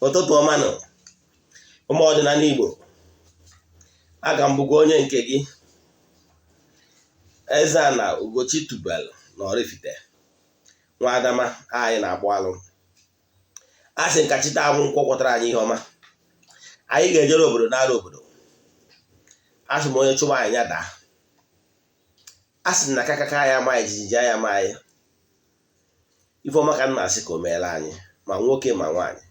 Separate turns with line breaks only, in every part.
ụtụtụ ọma nọ ụmụ ọdịnala Igbo. Aga m bụkwa onye nke gị, Eze-Ana Ugochi tubelu na Oraifite, nwa Adama anyị na-agbụ alụ. A sị nkachite agwụ nkwọ kwọtara anyị ihe ọma. Anyị ga-ejere obodo n'ala obodo. A sị m onye chụwa anyị ya daa. A sị na kakaka anyị amaghị jijiji anyị amaghị. Ife ọma ka m na-asị ka o meela anyị, ma nwoke ma nwaanyị.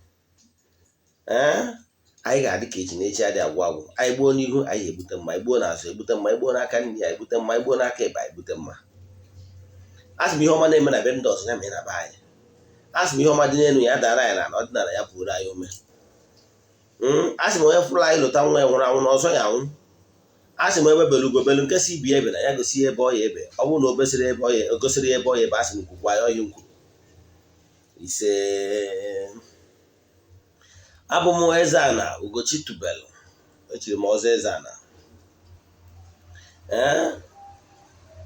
Anyị ga-adị ka echi na echi adị agwụ agwụ. Anyị gbuo n'ihu anyị ebute mma, anyị gbuo n'azụ ebute mma, anyị gbuo n'aka nri anyị ebute mma, anyị gbuo n'aka ebe anyị ebute mma. A sị m ihe ọma na-eme na be ndị ọzọ ya mee na be anyị. A sị m ihe ọma dị n'elu ya dara anyị na ọdịnala ya pụrụ anyị ome. A sị m onye fụrụ anyị lụta nwa ya nwụrụ anwụ na ọzọ ya anwụ. A sị m ebe belu ugobelu nke si ibi ebe na ya gosi ebe ọ ya ebe. Ọ bụrụ na o gosiri ebe ọ ya ebe, a sị m kwukwa ya ọhịa nkwu. Ise. Abụ m Eze-Ana Ugochi tubelu. Echiri m ọzọ Eze-Ana.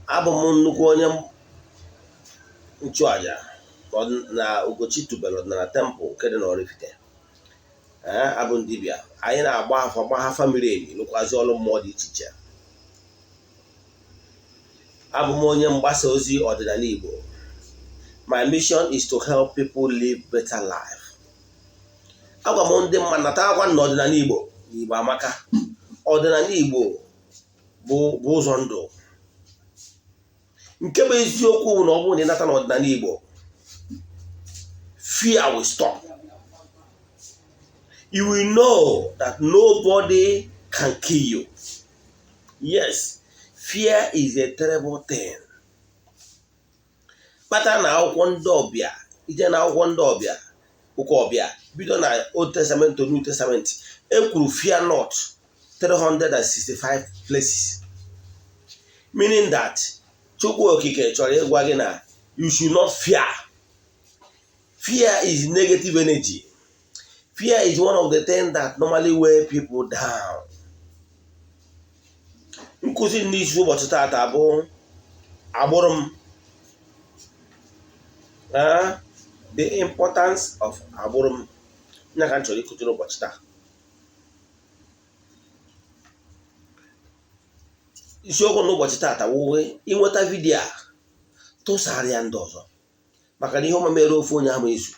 Abụ m nnukwu onye nchụaja na Ugochi tubelu na tempụl nke dị na Oraifite. Abụ dibịa. Anyị na-agba afa miri emi lụkwazi ọrụ mmụọ dị iche iche. Abụ m onye mgbasa ozi ọdịnala Igbo. My mission is to help people live better life. Agwa m ndị mmadụ nata akwa na ọdịnala Igbo. Igbo amaka. Ọdịnala Igbo bụ ụzọ ndụ. Nke bụ eziokwu na ọ bụrụ na ịnata n'ọdịnala Igbo, fear will stop. You will know that nobody can kill you. Yes, fear is a terrible thing. Kpata na akwụkwọ ndị ọbịa, ije na akwụkwọ ndị ọbịa, ụka ọbịa, bido na Old Testament to New Testament, e kwuru fear not 365 places. Meaning that Chukwu okike chọrọ ịgwa gị na you should not fear. Fear is negative energy. Fear is one of the things that normally weigh people down. Nkụzi n'isi ụbọchị taata bụ Agburum. The importance of Agburum. Nya ka m chọrọ ịkụzi n'ụbọchị taa. Isiokwu n'ụbọchị taata wụwe inweta vidiyo a tụsara ya ndị ọzọ, maka na ihe ọma mere ofu onye ama ezu.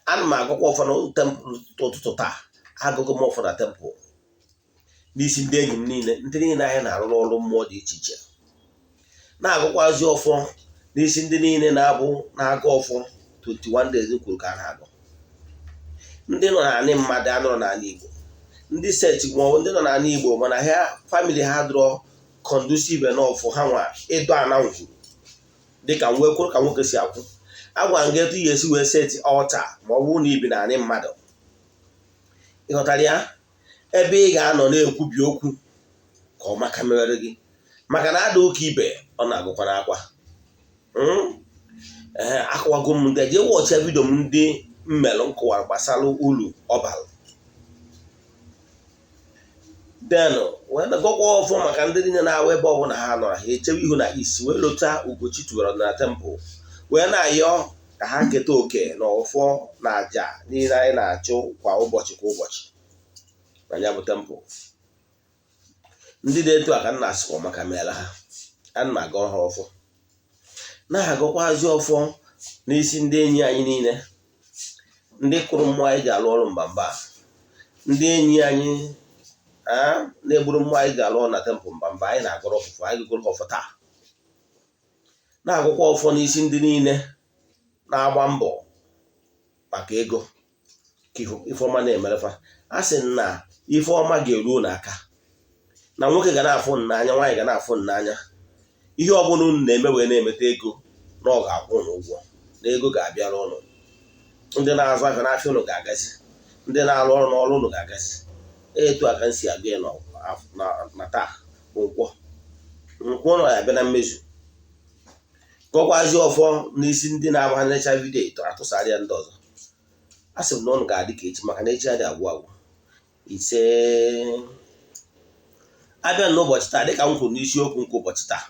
Ana m agụkwa ụfọdụ tempụl ụtụtụ taa, agụgụ m ụfọdụ na tempụl n'isi ndị enyi m niile, ndị niile anyị na-arụrụ ọrụ mmụọ dị iche iche. Na-agụkwazi ọfọ n'isi ndị niile na-agụ ọfọ 21 days kwuru ka a na-agụ. Ndị nọ n'anị mmadụ anọrọ n'ala Igbo, ndị seti maọbụ ndị nọ n'ala Igbo mana ha famili ha dụrọ conducive na ọfọ ha nwa ịdọ ana ngwu dịka wee kwuru ka nwoke si akwụ. Agwa m gị etu ị ga-esi wee seti ọlta ma ọ bụrụ na ibi n'anị mmadụ. Ị ghọtara ya? Ebe ị ga-anọ na-ekwubi okwu ka ọ maka mewere gị, maka na ada ụka ibe ọ na-agụkwa n'akwa. Akọwago m ndị jee wọchịa vidio m ndị mmelụ nkọwara gbasara ulu ọbalụ. Denụ wee nagọkwa ọfọ maka ndị niile na-awa ebe ọbụla ha nọrọ, ha echewe ihu na isi wee lụta Ugochi tubelu na tempụl, wee na-ayọ ka ha keta oke na ọfọ na aja niile anyị na-achụ kwa ụbọchị na ya bụ tempụl. Ndị dị etu a ka m na-asịkwa maka meela ha. Ana m agọ ha ọfọ, na-agọkwazi ọfọ n'isi ndị enyi anyị niile, ndị kụrụ mmụọ anyị ji alụ ọrụ mbamba, ndị enyi anyị na-egburu mmụọ anyị ji alụ ọrụ na tempụl mbamba. Anyị na-agọrọ ọfụfụ, anyị gụgụrụ ọfọ taa. Na-agụkwa ọfọ n'isi ndị niile na-agba mbọ maka ego ka ifeọma na-emerefa. A sị na ifeọma ga-eruo n'aka, na nwoke ga na-afụ n'anya, nwaanyị ga na-afụ n'anya. Ihe ọbụla unu na-eme wee na-emeta ego na ọ ga-akwụ ụnụ ụgwọ, na ego ga-abịara ụnụ. Ndị na-azụ ahịa n'afịa ụnụ ga-agazi, ndị na-arụ ọrụ n'ọrụ ụnụ ga-agazi. Etu a ka m si agụ ya na taa bụ nkwụ ụnụ ya bịa na mmezu. Gọkwazi ọfọ n'isi ndị na-agbanyecha vidiyo atụsara ya ndị ọzọ. A sị m na ụnụ ga-adị ka echi, maka na echi adị agwụ agwụ. Ise. Abịa n'ụbọchị taa dịka m kwuru n'isiokwu nke ụbọchị taa.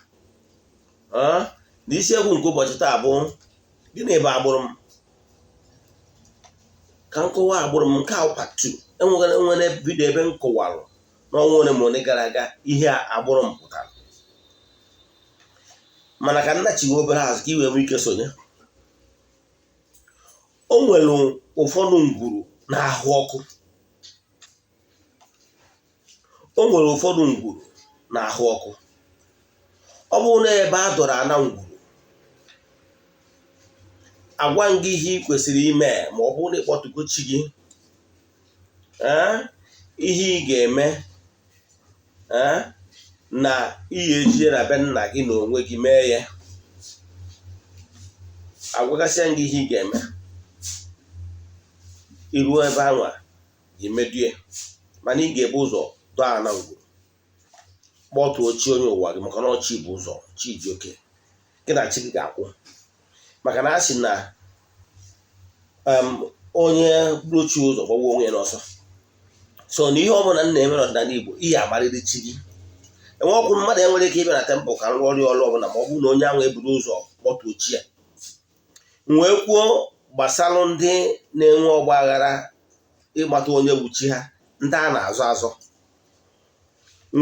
N'isiokwu nke ụbọchị taa bụ gịnị bụ Agburum? ka nkọwa Agburum nke a part 2 enwere vidio ebe m kọwalụ n'ọnwa ole ma ole gara aga ihe Agburum pụtara, mana ka nnachiwe obere azụ ka i wee nwee ike sonye. O nwere ụfọdụ ngwuru na-ahụ ọkụ, o nwere ụfọdụ ngwuru na-ahụ ọkụ. Ọ bụrụ na ebe a dọrọ ana ngwuru, agwa gị ihe ị kwesịrị ime ma ọ bụrụ na ịkpọtụgo chi gị, ihe ị ga-eme na ihe ejie na be nna gị na onwe gị mee ya. Agwagasịa gị ihe ị ga-eme, iruo ebe anwa imedue, mana ị ga-ebu ụzọ dọọ ana ngwuru, kpọtụọ chi onye ụwa gị, maka na chi bụ ụzọ, chi dị oke, gị na chi gị ga-akwụ. Maka na a sị na onye bụrụ chi ụzọ gbawa onwe ya n'ọsọ. So na ihe ọbụla nna eme n'ọdịnala Igbo, ihe amarịrị chi gị. Enwe ọkwụ mmadụ enwere ike ịbịa na tempụl ka rụọ ọrụ ọbụla ma ọ bụrụ na onye ahụ eburu ụzọ kpọtụọ chi ya. Wee kwuo gbasalụ ndị na-enwe ọgba aghara ịgbata onye bụ chi ha, ndị a na-azọ azọ.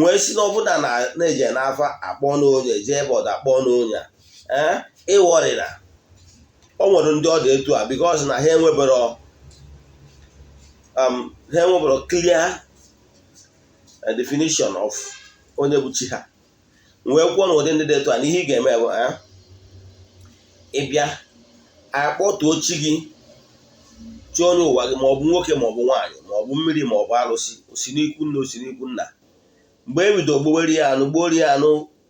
Wee si na ọbụla na-eje n'afa akpọ n'onye, jee ebe ọda akpọ n'onye ịghọrịra. O nwere ndị ọ dị etu a because na ha enwebero clear definition of onye bụ chi ha. Wee kwuo na ụdị ndị dị etu a na ihe ị ga-eme bụ ịbịa akpọtuo chi gị, chi onye ụwa gị, ma ọ bụ nwoke ma ọ bụ nwaanyị, ma ọ bụ mmiri ma ọ bụ arụsị, osi n'ikwu nna osi n'ikwu nna. Mgbe e bido gbuori ya anụ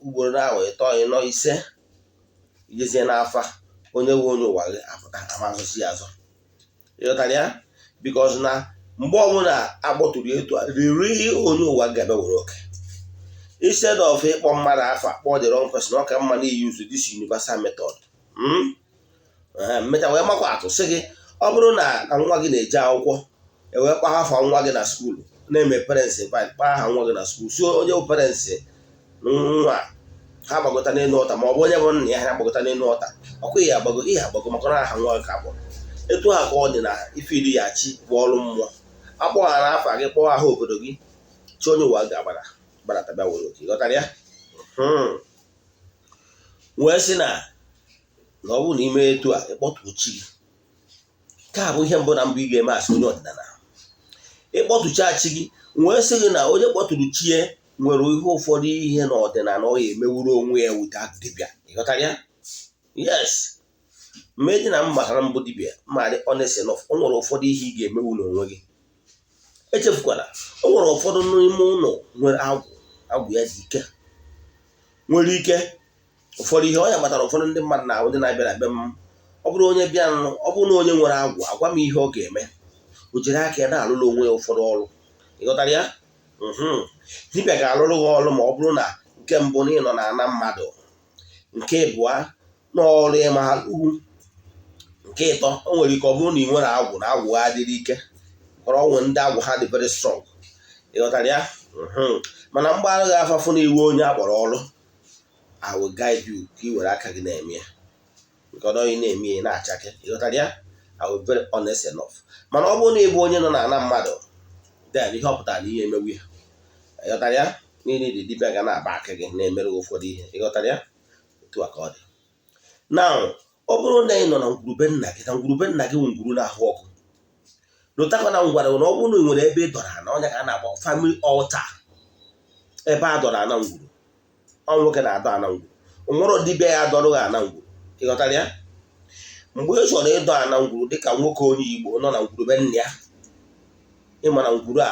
ugboro ahụ 3 4 5 ijezie n'afa onye nwe onye ụwa gị apụta amazụsi ya azọ. Ịghọtara ya? Because na mgbe ọbụla akpọtụrụ etu a, riri onye ụwa ga-abịa were oke. Instead of ịkpọ mmadụ afa kpọọ the wrong person, ọ ka mma na use this universal method. Mmecha wee makwa atụ sị gị, ọ bụrụ na nwa gị na-eje akwụkwọ, ewee kpaa afa nwa gị na skuulu, na-eme parents invite, kpaa aha nwa gị na skuulu, so onye bụ parents nwa ha gbagota n'elu ọta, ma ọ bụ onye bụ nna ya ha gbagota n'elu ọta, ọkwa ihe agbago maka na aha nwa gị ka bụ. Etu ha ka ọ dị na ife iri ya chi bụ ọrụ mmụọ. Akpọghara afa gị, kpọọ aha obodo gị, chi onye ụwa ga-agbarata bịa were oke. Ghọtara ya? Wee sị na ọ bụrụ na ime etu a ịkpọtụrụ chi gị, nke a bụ ihe mbụ na mbụ ị ga-eme asị onye ọdịnala. Ịkpọtụcha chi gị, wee sị gị na onye kpọtụrụ chi ya nwere ihe ụfọdụ ihe na ọdịnala ọ ya emewuru onwe ya without dibịa. Ịghọtara ya? Yes. Mgbe dị na mgbakara mbụ dibịa, ma dị honest enough, o nwere ụfọdụ ihe ị ga-emewu n'onwe gị. Echefukwala, o nwere ụfọdụ n'ime ụlọ nwere agwụ ya dị ike, nwere ike ụfọdụ ihe ọ ya kpatara ụfọdụ ndị mmadụ na ndị na-abịa na be m, ọ bụrụ onye bịa, ọ bụrụ na onye nwere agwụ, agwa m ihe ọ ga-eme, o jiri aka ya na-alụrụ onwe ya ụfọdụ ọrụ. Ịghọtara ya? Dibịa ga-alụrụ gị ọrụ ma ọ bụrụ na nke mbụ na ịnọ na ana mmadụ, nke ịbụa n'ọrụ ịma ugwu, nke ịtọ o nwere ike ọ bụrụ na ị nwere agwụ na agwụ ha adịrị ike, kọrọ onwe ndị agwụ ha dị very strong. Ịghọtara ya? Mana mgbaghara gị afafụ na iwu onye akpọrọ ọrụ, I will guide you ka ị were aka gị na-eme ya, nke ọ dọghị na-eme ya na-achake. Ịghọtara ya? I will very honest enough. Mana ọ bụrụ na ị bụ onye nọ na ana mmadụ, then ihe ọ pụtara na ihe emewu ya. Ịghọtara ya? Niile dị dibịa ga na-aba aka gị na-emere gị ụfọdụ ihe. Ịghọtara ya? Otu a ka ọ dị. Now, ọ bụrụ na ị nọ na ngwurube nna gị, na ngwurube nna gị bụ ngwuru na-ahụ ọkụ, lụtakwa na ngwara na ọ bụrụ na ị nwere ebe ị dọrọ ana, ọnya ka a na-akpọ family altar, ebe a dọrọ ana ngwuru, ọ nwoke na-adọ ana ngwuru, o nwere dibịa ya adọrọghị ana ngwuru. Ịghọtara ya? Mgbe ị chọrọ ịdọ ana ngwuru dịka nwoke onye Igbo nọ na ngwurube nna ya, ịma na ngwuru a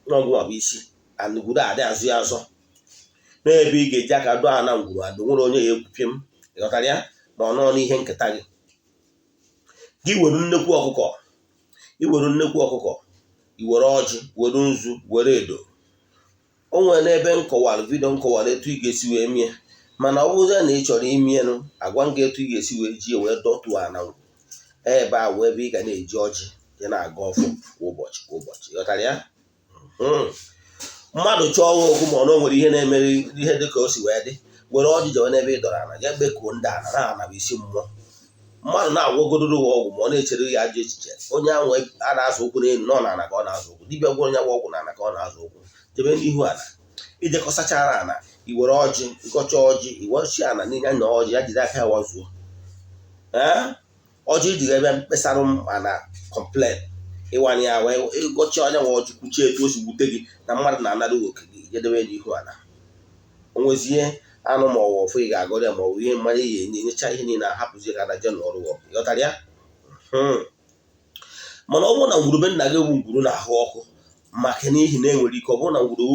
n'ọgwụ bụ isi, na ngwuru a dị azụ ya azọ, n'ebe ị ga-eji aka dọọ ana ngwuru adụ, nwere onye ya ekwupie m. Ịghọtara ya? Ma ọ nọ n'ihe nketa gị, gị were nnekwu ọkụkọ, iwere ọjị, were nzu, were edo. O nwere n'ebe nkọwara vidio nkọwara etu ị ga-esi wee mie, mana ọ bụrụ na ị chọrọ imienụ, agwa m gị etu ị ga-esi wee ji wee dọtụọ ana ngwuru. Ebe a wee ebe ị ga na-eji ọjị ya na-aga ọfụ kwa ụbọchị kwa ụbọchị. Ịghọtara ya? Mmadụ chọọ ọnwa okwu ma ọ na o nwere ihe na-emere ihe dị ka o si wee dị, were ọjị jewe n'ebe ị dọrọ ana, ya kpekuo ndị ana na ana bụ isi mmụọ. mmadụ na-agwọgodoro ọgwụ ma ọ na-echere ya ajọ echiche. Onye ahụ a na-azụ ụkwụ n'elu nọ n'ala ka ọ na-azụ ụkwụ, dibịa gwọrọ ya ọgwụ n'ala ka ọ na-azụ ụkwụ. Jebe n'ihu ala ijekọsachara ala, iwere ọjị ngọcha ọjị iwechi ala niile anya ọjị ya jide aka ya wazuo ọjị ijiri ebe mkpesarụ mana kọmplen ịwanye ya wee ịgọchi ọnya nwa ọjị kwuchie etu o si gwute gị na mmadụ na-anara oke gị jedebe n'ihu ala. O nwezie anụ ma ọwụ ọfụ ị ga-agọrọ ya ma ọ bụ ihe mmanya ihe enyecha ihe niile ahapụzie ka na je n'ọrụ ịghọtara ya. Mana ọ bụrụ na ngwurube nna gị ewu ngwuru na-ahụ ọkụ maka n'ihi na enwere ike ọ bụrụ na ngwuru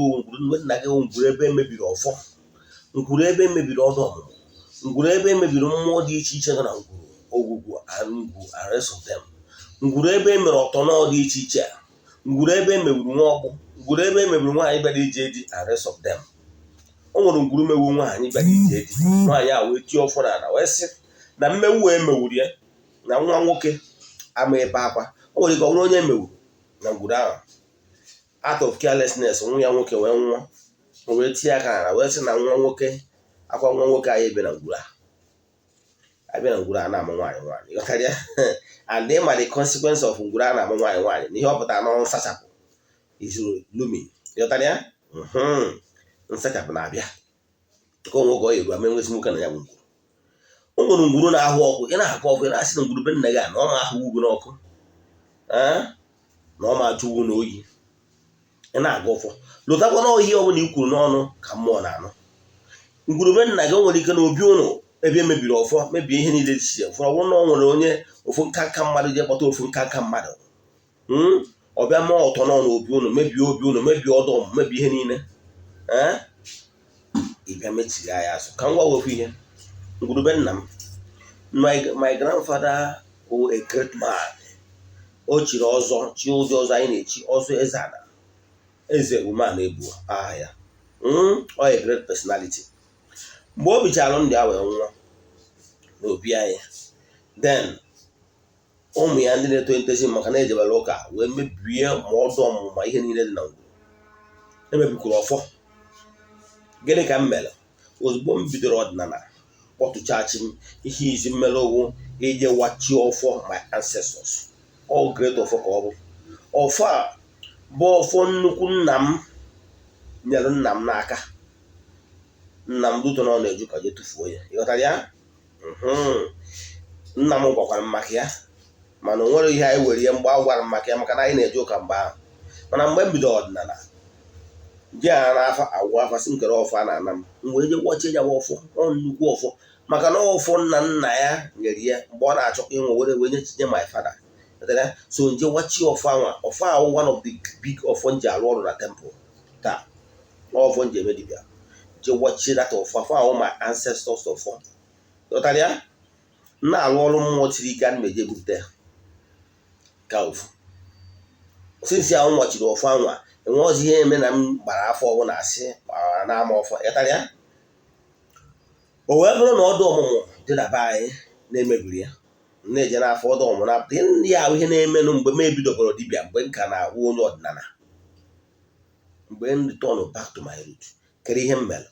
nna gị ewu ngwuru ebe emebiri ọfọ, ngwuru ebe emebiri ọdụ ọmụmụ, ngwuru ebe emebiri mmụọ dị iche iche nọ na ngwuru ogwugwu ngwu rest of them, ngwuru ebe emere ọtọnọ dị iche iche, ngwuru ebe emebiri nwa ọkpụ, ngwuru ebe emebiri nwaanyị bịara ije di rest of them. O nwere ngwuru mewu nwaanyị bịara ije di, nwaanyị a wee tie ọfọ n'ala wee sị na mmewu wee mewuru ya na nwa nwoke ama ebe akwa. O nwere ike ọ bụrụ onye emewuru na ngwuru ahụ out of carelessness, nwa ya nwoke wee nwụọ, o wee tie aka n'ala wee sị na nwa nwoke akwa nwa nwoke anyị ebe na ngwuru a abịa na ngwuru a na-amụ nwaanyị nwaanyị ịghọtara ya. And ịma the consequence of ngwuru a na-amụ nwaanyị nwaanyị na ihe ọ pụtara n'ọrụ nsachapụ izuru lumi ịghọtara ya. Nsachapụ na-abịa nke onwe oge ọ yeru ama enwezi nwoke na ya bụ ngwuru. O nwere ngwuru na-ahụ ọkụ, ị na-akọ ọkụ ị na-asị na ngwuru be nna gị a na ọ ma ahụ ugwu n'ọkụ na ọ ma achụ ugwu n'oyi, ị na-aga ụfọ lụtakwa na ohi ọbụla i kwuru n'ọnụ ka mmụọ na-anụ. Ngwurube nna gị o nwere ike na obi ụnụ ebe emebiri ọfọ mebie ihe niile dị iche iche. Ọ bụrụ na ọ nwere onye ofu nkanka mmadụ ji ekpọta ofu nkanka mmadụ ọ bịa mee ọtọ n'ọnụ obi ụnụ, mebie obi ụnụ, mebie ọdụ ọmụ, mebie ihe niile ịbịa mechiri ya azụ. Ka m gwa wepụ ihe, ngwurube nna m, my grandfather was a great man. O chiri ọzọ chi ụdị ọzọ anyị na-echi ọzọ Eze-Ana Eze-Ana Ugochi aha ya. Ọ a great personality. Mgbe o bichara ndị a wee nwụọ n'obi anyị, then ụmụ ya ndị na-eto ntezi maka na ejebere ụka wee mebie ma ọdụ ọmụmụ ma ihe niile dị na ngwuru, emebikwuru ọfọ. Gịnị ka m mere? Ozugbo m bidoro ọdịnala kpọtụchachi m ihe izi mmere owu ije wachi ọfọ my ancestors. All great ọfọ ka ọ bụ. Ọfọ a bụ ọfọ nnukwu nna m nyere nna m n'aka. Nna m duto na ọ na-eju ka je tụfuo ya ịghọtara ya. Nna m gwakwara m maka ya mana o nwere ihe anyị were ihe mgbe a gwara m maka ya maka na anyị na-eje ụka mgbe ahụ. Mana mgbe m bido ọdịnala ji a na-afa agwụ afa si nkere ọfọ a na-ana m wee je gwọchie ya ọfọ, ọ nnukwu ọfọ maka na ọfọ nna ya nyere ya mgbe ọ na-achọkwa ịnwe wee nye my father. So nje wachi ọfọ anwa, ọfọ ahụ one of the big ọfọ nji arụ ọrụ na temple taa, ọfọ nji eme dibịa je wachie that ọfọ ahụ my ancestors ọfọ ịghọtara ya. Na-arụ ọrụ mmụọ tiri ike ana m eje ebupụta ya ka ofu sinsi ahụ nwachiri ọfọ anwa enwe ọzọ ihe eme na m gbara afọ ọbụla asị na-ama ọfọ ịghọtara ya. O wee bụrụ na ọdụ ọmụmụ dị na be anyị na-emebiri ya na-eje n'afọ ọdụ ọmụmụ na-apụta ndị ahụ ihe na-emenụ mgbe m ebidoboro dibịa, mgbe m ka na-ahụ onye ọdịnala, mgbe m return back to my root. Kere ihe m mere,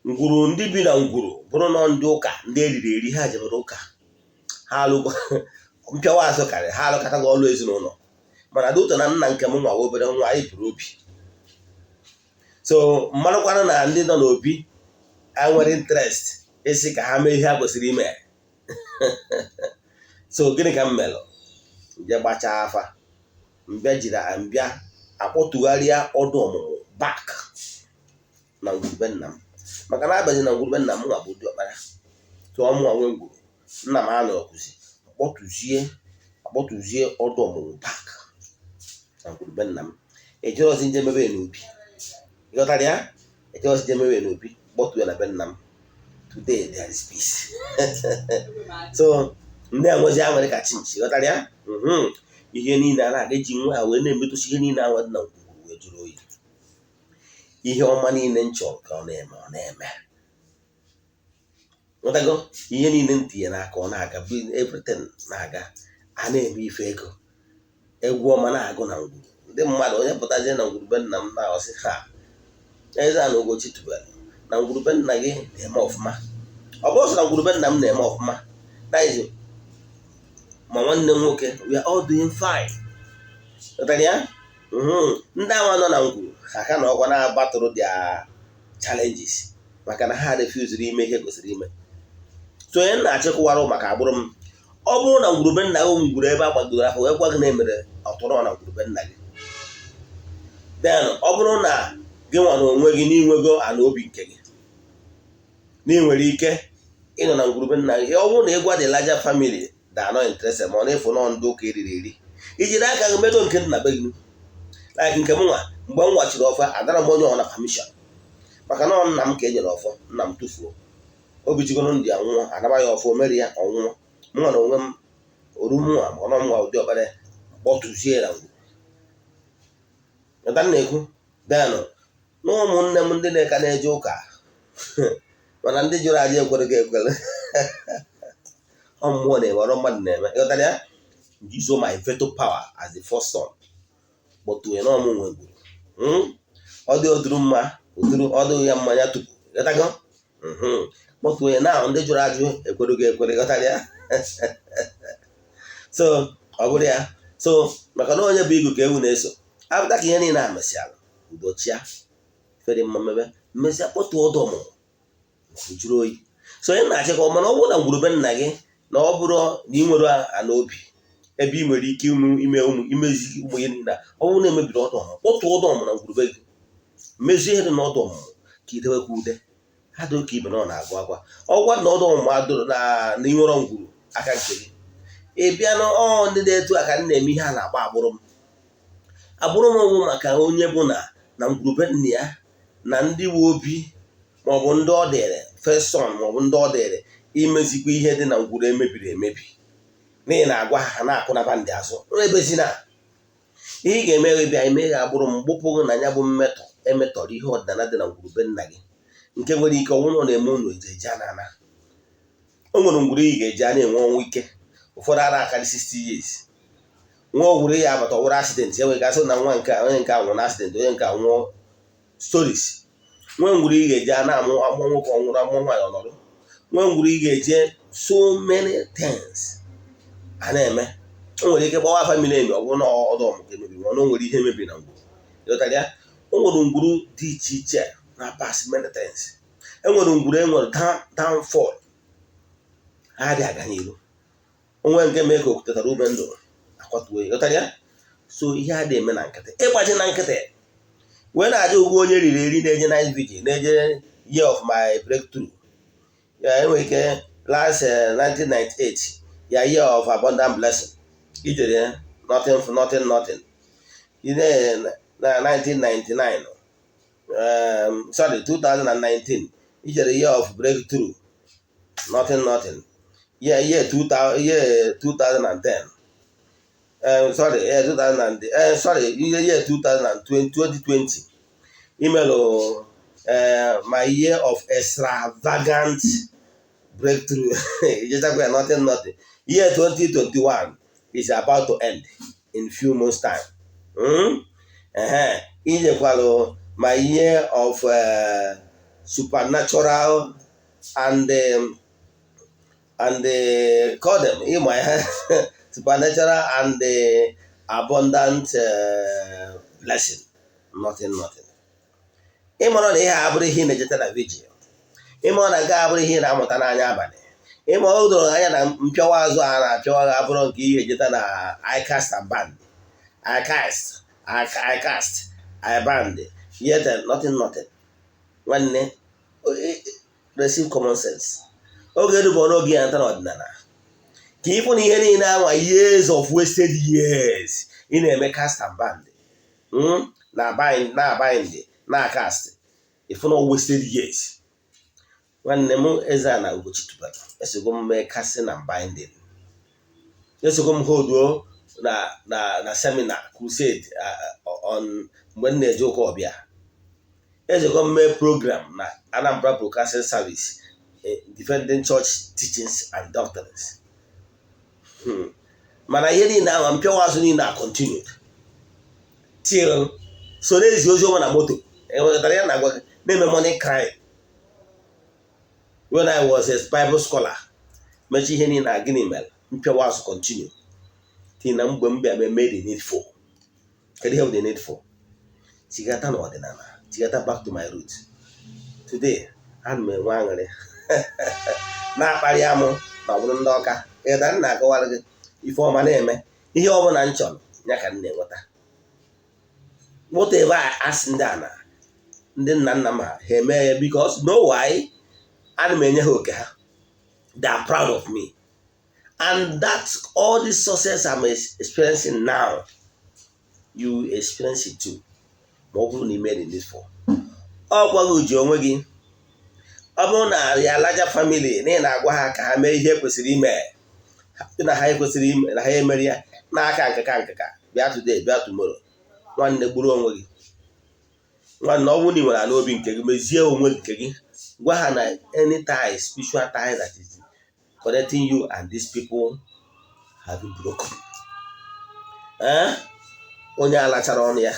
ngwuru ndị bi na ngwuru bụrụ na ndị ụka ndị eriri eri ha jebere ụka ha alụgo mpịawa azụ karịrị ha alụkọtaghị ọlụ ezinụlọ. Mana dụtọ na nna nke m nwa obere nwa anyị buru obi. So mmanụkwanụ na ndị nọ n'obi a nwere interest isi ka ha mee ihe ha kwesịrị ime. So gịnị ka m mere? Je gbachaa afa mbịa akpọtugharịa ọdụ ọmụmụ back na ngwurube nna m maka na abazi na ngwurube nna m nwa bụ dị ọkpara tụọ mụ nwe ngwuru nna m anọ ọkụzi akpọtụzie ọdụ ọmụmụ back na ngwurube nna m. Ejerozi nje mebe n'obi ịghọtara ya, ejerozi nje mebe n'obi kpọtụ ya na be nna m. Today there is peace. So ndị a nwezi anwere ka chinchi ịghọtara ya. Ihe niile a na-aga eji nwa ha wee na-emetụsi ihe niile anwa dị na ngwuru wee jụrụ oyi. Ihe ọma niile m chọrọ ka ọ na-eme nwetago ihe niile ntinye n'aka ọ na-aga bụ everything na-aga a na-eme ife ego egwu ọma na-agụ na ngwuru. Ndị mmadụ onye pụtazie na ngwurube nna m na-ọsị ha Eze-Ana Ugochi tubelu na ngwurube nna gị na-eme ọfụma. Ọ bụrụ sọ na ngwurube nna m na-eme ọfụma, that is ma nwanne m nwoke, we are all doing fine. Ya ndị ahụ nọ na ngwuru ha ka na ọkwa na-abatụrụ their challenges maka na ha refusiri ime ihe kwesịrị ime. So onye na-achịkọwarụ maka agbụrụ m, ọ bụrụ na ngwurube nna gị ngwuru ebe a gbagoro afọ wee gwa gị na emere ọtụrụ na ngwurube nna gị, then ọ bụrụ na gị nwa na onwe gị n'inwego ana obi nke gị na ị nwere ike ịnọ na ngwurube nna gị, ọ bụrụ na ịgwa the larger family da not interested ma ọ na-efu nọ ndị ụka eriri eri, ijiri aka gị medo nke dị na be gị like nke m nwa mgbe m nwachiri ọfa adara m onye ọ na permission maka na nna m ka e nyere ọfọ, nna m tụfuo obichigoro ndị ya nwụọ, anaba ya ọfọ mere ya ọnwụọ, m nwa na onwe m orumụa ma ọnọ mwa ụdị ọbara kpọtụzie ya ngwu na-ekwu denụ na ụmụnne m ndị na-eka na-eje ụka mana ndị jụrụ aja ekwere ga ekwere mmụọ na-eme ọrụ mmadụ na-eme ịghọtara ya. Use my veto power as the first son kpọtue na ọmụ nwe gburu ọ dị oduru mma ọdụ ya mmanya tupu ịghọtago kpọtue na ndị jụrụ ajụ ekwere ga ekwere ịghọtara ya. So ọ bụrụ ya, so maka na onye bụ igu ka ewu na-eso apụta ka ihe niile a mesịara udochia fere mma mebe mmesịa kpọtụ ọdụ ọmụmụ jụrụ oyi. So onye na-achịkọ mana ọ bụrụ na ngwurube nna gị na ọ bụrụ na ị nwere ana obi ebe ị nwere ike imezi ụmụ ihe niile, ọ bụrụ na emebiri ọdụ ọmụmụ kpọtụ ọdụ ọmụmụ na ngwurube gị mezie ihe dị n'ọdụ ọmụmụ ka idewekwa ude ha dị oke ibe na ọ na-agụ agwa ọgwa na ọdụ ọmụmụ adụrụ na ịnwere ngwuru aka nke gị ị bịa na ndị na-etu aka na-eme ihe a na-agba agbụrụ m. Agbụrụ m bụ maka onye bụ na ngwurube nna ya na ndị nwe obi maọbụ ndị ọ dịrị first son maọbụ ndị ọ dịrị imezikwa ihe dị na ngwuru emebiri emebi n'ihi na agwa ha na-akụnaba ndị azụ ebezina ihe ị ga-eme bịa ime ga agbụrụ m gbụpụghị na ya bụ mmetọ emetọrọ ihe ọdịnala dị na ngwurube nna gị nke nwere ike ọnwụ na-eme unu eje anana. O nwere ngwuru ị ga-eji a na-enwe ọnwụ ike ụfọdụ ara akarị 60 years nwa ogwuru ya abata ọwụrụ accident enwegasị na nwa nke onye nke nwụrụ na accident onye nke nwụọ stories. Nwe ngwuru ị ga-eji a na-amụ amụ nwoke ọnwụrụ amụ nwaanyị ọnọdụ. Nwe ngwuru ị ga-eje so many things a na-eme. O nwere ike gbawa family emi ọ bụrụ na ọdụ ọmụmụ emebiri mana o nwere ihe mebiri na ngwuru ịghọtara ya. O nwere ngwuru dị iche iche na pass many things. E nwere ngwuru enwere downfall ha dị aga n'ihu. Onwe nke mee ka okwutetara ube ndụ akwatuo ịghọtara ya. So ihe a dị eme na nkịtị ịgbaji na nkịtị wee na-aja ụgwọ onye riri eri na-eje night vigil na-eje year of my breakthrough ya enwere ike last 1998 ya year of abundant blessing ijere nothing ine na 1999 sorry 2019 ijere year of breakthrough nothing year 2010 sorry year 2020 email my year of extravagant breakthrough just like nothing year 2021 is about to end in few months time. Ijekwalo my year of supernatural and call them in my supernatural and abundant blessing. Nothing. Ịmara na ihe abụrụ ihe na-ejeta na vigil. Ịmara na nke abụrụ ihe na-amụta n'anya abalị. Ịmara o doro anya na mpịawa azụ a na-apịawa gị abụrụ nke ihe ejeta na I cast and band. I cast, I band. Yet nothing. Nwanne receive common sense. Oge erubo n'oge ya nta n'ọdịnala. Ka ịfụ na ihe niile anwa years of wasted years ị na-eme cast and band na bind na cast ịfụ na wasted years. Nwanne m Eze-Ana Ugochi tubelu esego m mee casting and binding, esego m hold na seminar crusade on mgbe m na-eje ụka ọbịa, esego m mee program na Anambra Broadcasting Service defending church teachings and doctrines. Mana ihe niile ahụ mpịawa azụ niile a continued till so n'ezi ozi ọma na moto enwetara ya na agwa na-eme money crime. When I was a Bible scholar mechi ihe niile a gịnị mere mpịawa azụ continue till na mgbe mbịa made the needful. Kedu ihe the needful? Chigata na ọdịnala, chigata back to my roots. Today, ana m enwe aṅụrị na-akparị amụ ma ọ bụrụ ndị ọka ịda nna akọwara gị ife ọma na-eme ihe ọ bụla m chọrọ ya ka m na-enweta. Whatever I ask ndị ana ndị nna nna m ha eme ya because know why? Ana m enye ha oke ha. They are proud of me. And that's all the success I'm experiencing now. You experience it too. Ma ọ bụrụ na ị mere this for. Ọ gwaghị uji onwe gị. Ọ bụrụ na ya larger family na ị na-agwa ha ka ha mee ihe kwesịrị ime na ha ekwesịrị ime na ha emere ya n'aka nkeka bịa today bịa tomorrow. Nwanne gburu onwe gị. Nwanne ọ bụrụ na ị nwere ala obi nke gị mezie onwe nke gị. Gwa ha na any tie, spiritual tie that is connecting you and these people have been broken. Onye alachara ọnụ ya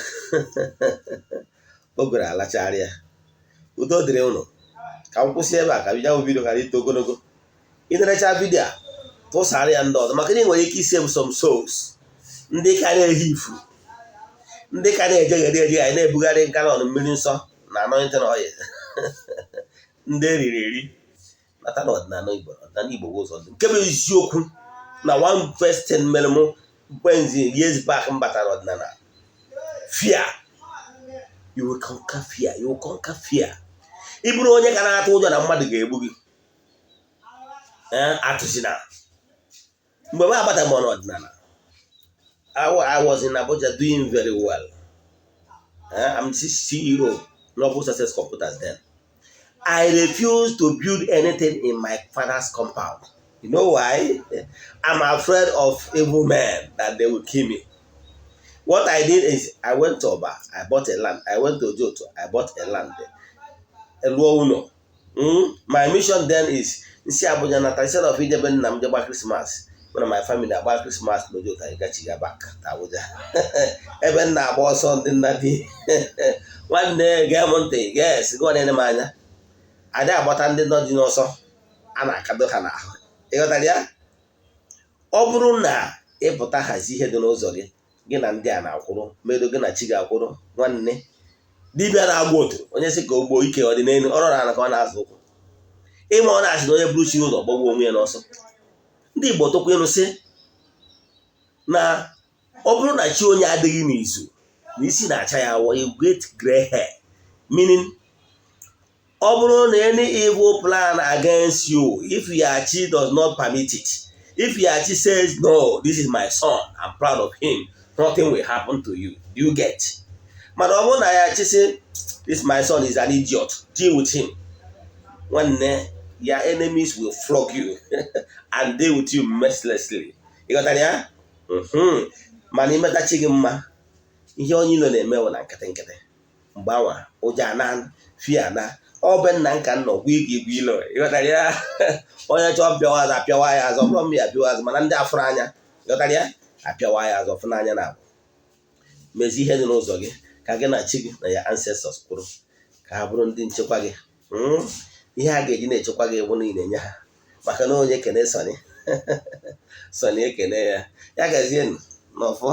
o gwere alachara ya. Udo dịrị ụnụ. Ka m kwụsị ebe a ka bido vidio ghara ito ogologo. Ị na-erecha vidio a tụsara ya ndị ọzọ maka na ị nwere ike isi some souls ndị ka na-ehi ifu, ndị ka na-ejegharị anyị na-ebugharị nkara ọnụ mmiri nsọ na anointing oil ndị eriri eri nata na ọdịnala Igbo ụzọ dị nke bụ eziokwu na one question mere m kwenzi years back m batara ọdịnala. Fear. You will conquer fear. You will conquer fear. Ị bụrụ onye ka na-atụ ụjọ na mmadụ ga-egbu gị atụzina. Mgbe m agbata m n'ọdịnala I was in Abuja doing very well. I'm the CEO Noble Success Computers then. I refused to build anything in my father's compound. You know why? I'm afraid of evil men that they will kill me. What I did is I went to Oba, I bought a land. I went to Ojoto, I bought a land there. My mission then is instead of Ijeben na mjeba Christmas. When my family about Christmas no Ojoto, I got you back to Abuja. Even na boss on the nati. One day, Gamonte, yes, go on any man. I did about and not you also. Ana Kadohana. Egotalia? Ọ bụrụ na ịpụta hazi ihe dị n'ụzọ gị gị na ndị a na-akwụrụ medo gị na chi ga-akwụrụ nwanne dibịa na-agba otu onye sị ka o gboo ike ọ dị n'elu ọrụ na ka ọ na-azụ ụkwụ ịma ọ na-asị na onye bụrụ chi ụzọ gbagbuo onwe ya n'ọsọ. Ndị Igbo tụkwa ịnụ sị na ọ bụrụ na chi onye adịghị n'izu na isi na-acha ya awọ a great gray hair, meaning ọ bụrụ na any evil plan against you, if your chi does not permit it, if your chi says no, this is my son, I'm proud of him, nothing will happen to you. Do you get? But ọ bụrụ na ya chi say this my son is an idiot, deal with him. One day your enemies will flog you and deal with you mercilessly. You got that? Yeah? Mana imeta chi gị mma ihe onye ilo na-eme na nkịtị mgbanwa ụja na fia na ọ bụ nna nka nọ gwa igwe ilo. Ịghọtara ya? Onye chọọ pịawa azụ apịawa ya azụ. Ọ bụrụ m ya apịawa azụ mana ndị afụrụ anya ịghọtara ya apịawa ya azụ ọfụ n'anya na abụ. Mezi ihe dị n'ụzọ gị ka gị na chi gị na ya ancestors kwuru ka ha bụrụ ndị nchekwa gị. Ihe a ga-eji na-echekwa gị bụ na ị na-enye ha maka na onye kene Sọnị ekene ya gazienụ n'ọfọ.